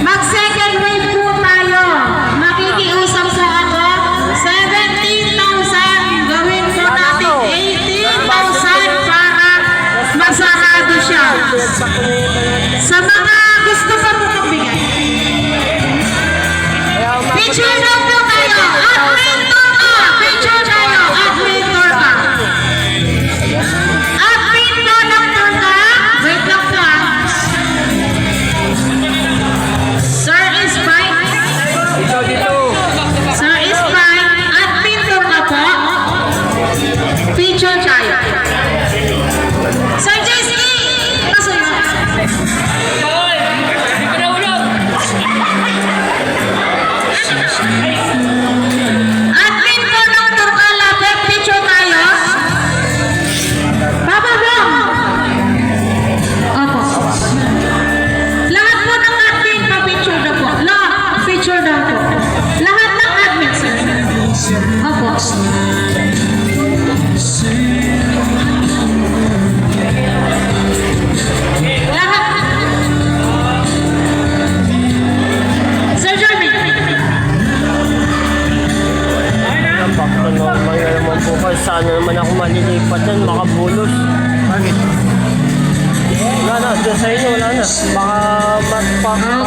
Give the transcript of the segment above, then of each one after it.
Mag-second wave po tayo. Makikiusap sa ako. 17,000. Gawin po natin 18,000 para masarado siya. Sa mga gusto pa po magbigay. Picture na po kayo. Admintor ka. Picture tayo. Admintor ka. Admintor lang po ka. Wait lang po ah. Sir is fine. Sir is fine. Admintor ka po. Picture tayo. Sir JC. Pasok yun. Admin po ng Turkalapet, picture tayo. Papa Bong. Opo. Lahat po ng admin, pa-picture na po. Lahat, picture na po. Lahat ng admin, sir. Opo. Lahat. Sir Jeremy. Normal na naman po kasi sana naman ako malilipat dyan, makabulos. Bakit? Wala na, dyan sa inyo, wala na. Baka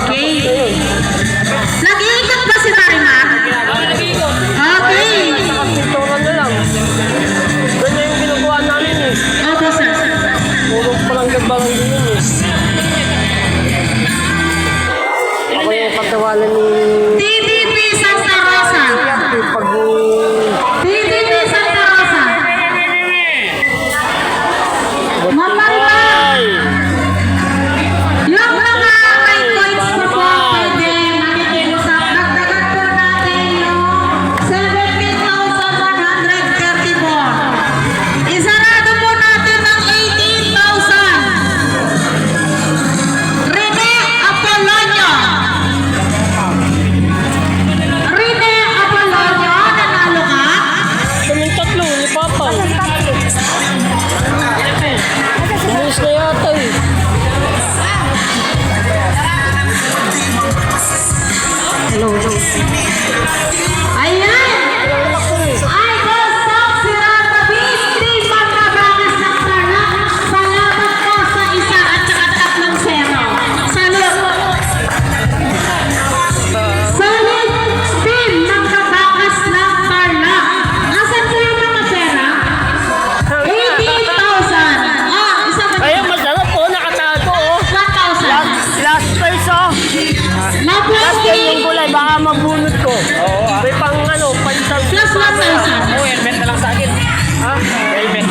Okay. Nag-iikot ba si Marimar? Okay. pinturan na lang. Ganyan yung ginagawa namin eh. Opo, sir. Puro barangay yun eh. Ako yung katawalan ni... TDP Santa Rosa. Pag... TDP Santa Rosa. Mamarla. Yung mga may coins na po pwede makikiusap. Dagdagan po natin yung 17,134. Isarado po natin ng 18,000. Rene Apolonio. Rene Apolonio, nanalo ka? Kaming tatlo, ni Papa. Umalis na yata eh. Hello. Ayan! Idol Stock Sirata Beach, 3 pagkabakas ng Tarlac. Salamat po sa isa at saka 3-0. Salud! Solid team ng kabakas ng Tarlac. Asan po yung mga pera? 18,000. Oh, isa pa. Ayun, masarap po, nakatago oh. 1,000. Last price oh. Last game yung gulay, baka mabunot ko. Oo ah. May pang ano, paisang... Plus 1,000. helmet na lang sa akin. Ha? Helmet